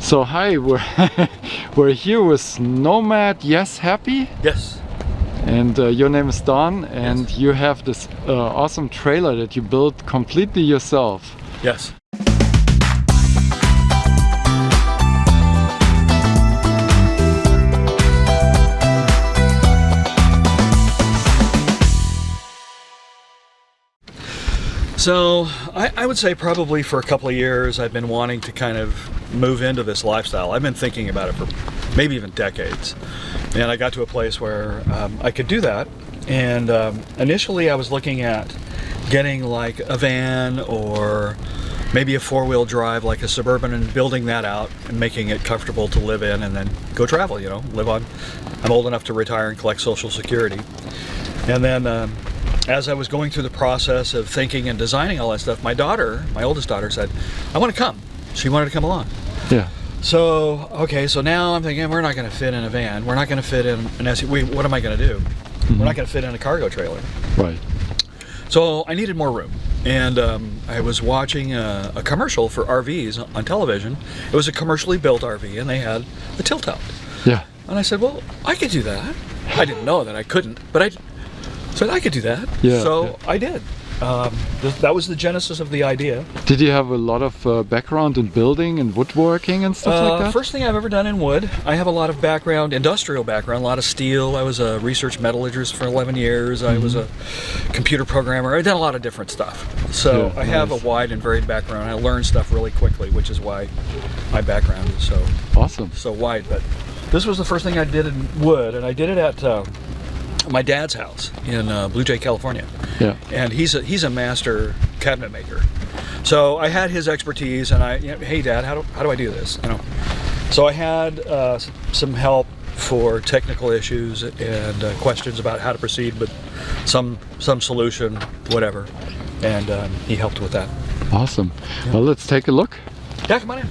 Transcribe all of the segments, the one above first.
So hi, we're we're here with Nomad Yes Happy. Yes. And your name is Don, and Yes. you have this awesome trailer that you built completely yourself. Yes. So I would say probably for a couple of years I've been wanting to kind of move into this lifestyle. I've been thinking about it for maybe even decades. And I got to a place where I could do that. And initially I was looking at getting like a van or maybe a four-wheel drive like a Suburban and building that out and making it comfortable to live in and then go travel, you know, live on. I'm old enough to retire and collect Social Security. And then as I was going through the process of thinking and designing all that stuff, my daughter, my oldest daughter, said, I want to come. She wanted to come along. Yeah. So, okay, so now I'm thinking, we're not going to fit in a van. We're not going to fit in an SUV. What am I going to do? We're not going to fit in a cargo trailer. Right. So I needed more room. And I was watching a commercial for RVs on television. It was a commercially built RV, and they had a tilt-out. Yeah. And I said, well, I could do that. I didn't know that I couldn't, but I said I could do that. Yeah, so yeah. I did. That was the genesis of the idea. Did you have a lot of background in building and woodworking and stuff like that? First thing I've ever done in wood. I have a lot of background, industrial background, a lot of steel. I was a research metallurgist for 11 years. I was a computer programmer. I did a lot of different stuff. So Yeah, I have a nice. wide and varied background. I learn stuff really quickly, which is why my background is Awesome. so wide. But this was the first thing I did in wood, and I did it at my dad's house in Blue Jay, California. Yeah. And he's a master cabinet maker. So I had his expertise, and hey Dad, how do I do this? You know. So I had some help for technical issues and questions about how to proceed with some solution, whatever. And he helped with that. Awesome. Well, let's take a look. Yeah, come on in.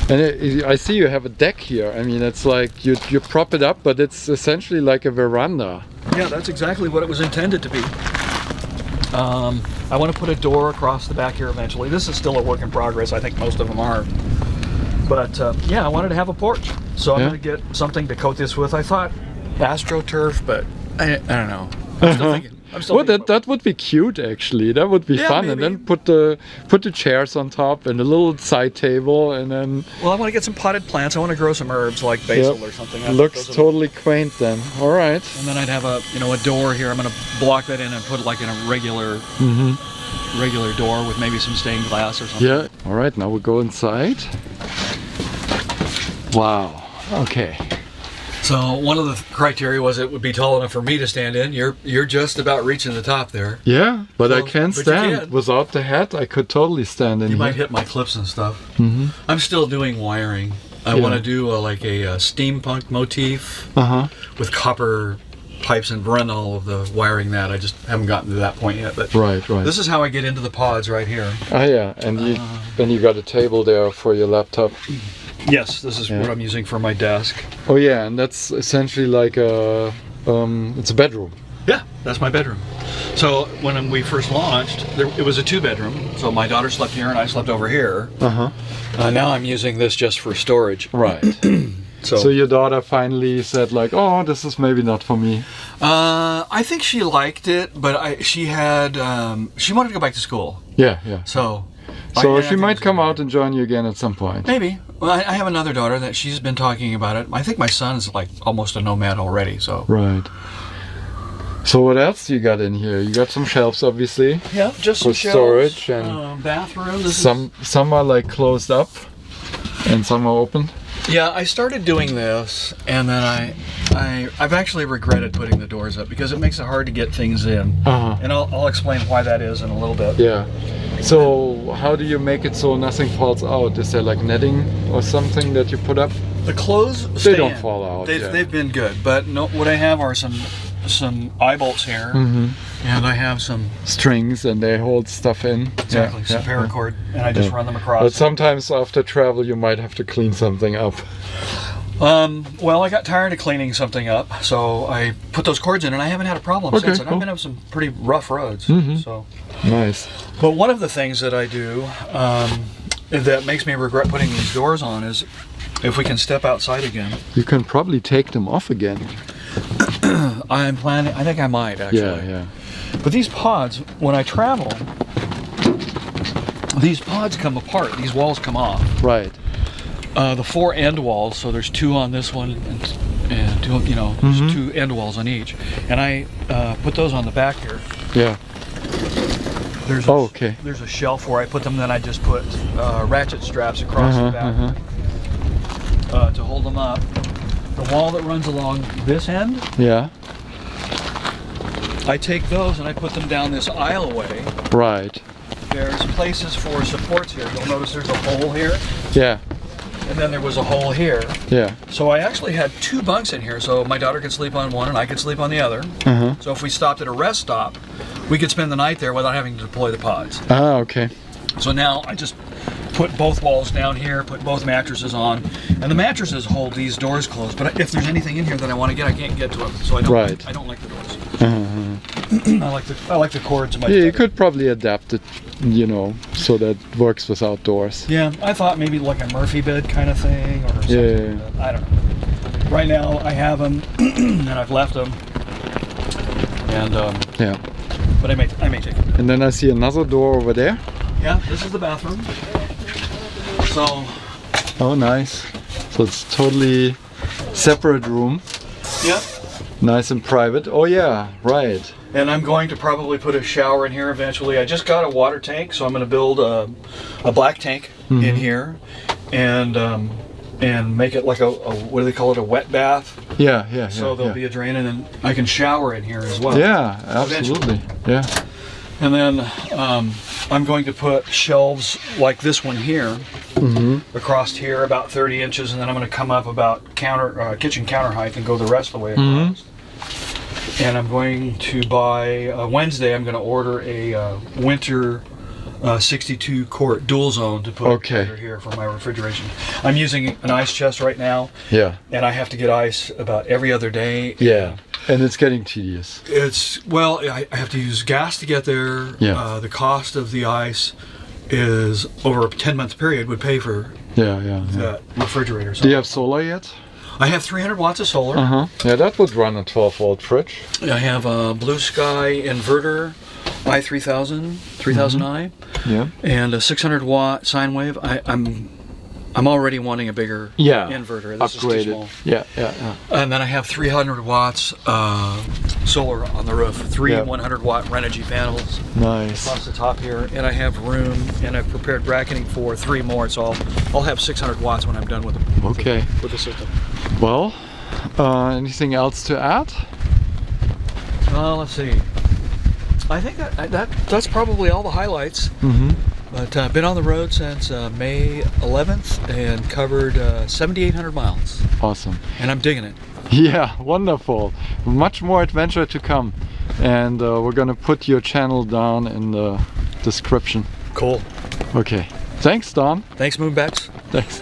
And I see you have a deck here. I mean, it's like you prop it up, but it's essentially like a veranda. Yeah, that's exactly what it was intended to be. I want to put a door across the back here eventually. This is still a work in progress. I think most of them are. But yeah, I wanted to have a porch. So I'm going to get something to coat this with. I thought AstroTurf, but I don't know. I'm still thinking. Well, that would be cute actually. That would be fun. maybe. And then put the chairs on top and a little side table, and then Well, I want to get some potted plants. I want to grow some herbs like basil or something. I think looks those are- totally quaint then. All right. And then I'd have a door here. I'm going to block that in and put it like in a regular door with maybe some stained glass or something. Yeah. All right. Now we'll go inside. Wow. Okay. So one of the criteria was it would be tall enough for me to stand in. You're just about reaching the top there. Yeah, but I So- can but you stand can. without the hat. I could totally stand in You here. might hit my clips and stuff. I'm still doing wiring. I Yeah. want to do a steampunk motif Uh-huh. with copper pipes and run all of the wiring that. I just haven't gotten to that point yet. But Right. this is how I get into the pods right here. Ah, yeah, and you got a table there for your laptop. Yes, this is what I'm using for my desk. Oh yeah, and that's essentially like it's a bedroom. Yeah, that's my bedroom. So when we first launched, it was a 2-bedroom. So my daughter slept here and I slept over here. Now I'm using this just for storage. Right. So, So your daughter finally said like, oh, this is maybe not for me. I think she liked it, but she wanted to go back to school. Yeah, yeah. So So she might come out and join you again at some point. Maybe. Well, I have another daughter that she's been talking about it. I think my son's like almost a nomad already. So Right. So what else you got in here? You got some shelves, obviously. yeah, just For some shelves, storage and bathroom. This Some are like closed up, and some are open. Yeah, I started doing this, and then I've actually regretted putting the doors up because it makes it hard to get things in. And I'll explain why that is in a little bit. Yeah. So how do you make it so nothing falls out? Is there like netting or something that you put up? The clothes They don't fall out. They've been good, but no, what I have are some eye bolts here, and I have some Strings, and they hold stuff in. some paracord, and I just run them across. But sometimes after travel you might have to clean something up. Well, I got tired of cleaning something up, so I put those cords in, and I haven't had a problem since. And cool. I've been up some pretty rough roads. So, Nice. but one of the things that I do that makes me regret putting these doors on is if we can step outside again. You can probably take them off again. I'm planning, I think I might actually. Yeah. But these pods, when I travel, these pods come apart, these walls come off. Right. The 4 end walls, so there's 2 on this one and 2, you know, there's 2 end walls on each. And I put those on the back here. Yeah. There's okay. There's a shelf where I put them, then I just put ratchet straps across the back to hold them up. The wall that runs along this end, Yeah. I take those and I put them down this aisleway. Right. There's places for supports here. You'll notice there's a hole here, Yeah. and then there was a hole here. Yeah. So I actually had 2 bunks in here, so my daughter could sleep on one and I could sleep on the other. So if we stopped at a rest stop, we could spend the night there without having to deploy the pods. Ah, okay. So now I just put both walls down here, put both mattresses on, and the mattresses hold these doors closed. But if there's anything in here that I want to get, I can't get to them. So I don't. Right. I don't like the doors. I like the cords in my. Yeah, you could probably adapt it, you know, so that works with outdoors. Yeah, I thought maybe like a Murphy bed kind of thing or something. Yeah. Like that. I don't know. Right now I have them, and I've left them, and Yeah. but I may take them. And then I see another door over there. Yeah, this is the bathroom. So. Oh, nice. So it's totally separate room. Yeah. Nice and private. Oh yeah, right. And I'm going to probably put a shower in here eventually. I just got a water tank, so I'm going to build a black tank in here, and make it like a what do they call it, a wet bath? Yeah. So there'll be a drain, and then I can shower in here as well. Yeah, absolutely. Yeah. And then I'm going to put shelves like this one here across here, about 30 inches, and then I'm going to come up about kitchen counter height and go the rest of the way across. And I'm going to buy Wednesday. I'm going to order a winter 62 quart dual zone to put under here for my refrigeration. I'm using an ice chest right now. Yeah. And I have to get ice about every other day. Yeah. And it's getting tedious. I have to use gas to get there. Yeah. The cost of the ice is over a 10-month period would pay for that refrigerator. So do you have solar yet? I have 300 watts of solar. Yeah, that would run a 12-volt fridge. I have a Blue Sky inverter, i3000, 3000i, and a 600 watt sine wave. I'm already wanting a bigger inverter. This upgraded. is too small. Yeah. And then I have 300 watts solar on the roof, 100 watt Renogy panels Nice. across the top here, and I have room, and I've prepared bracketing for 3 more, so I'll have 600 watts when I'm done with them. Okay. With the system. Well, anything else to add? Let's see. I think that's probably all the highlights. But I've been on the road since May 11th and covered 7,800 miles. Awesome. And I'm digging it. Yeah, wonderful. Much more adventure to come. And we're gonna put your channel down in the description. Cool. Okay. Thanks, Don. Thanks, Moonbats. Thanks.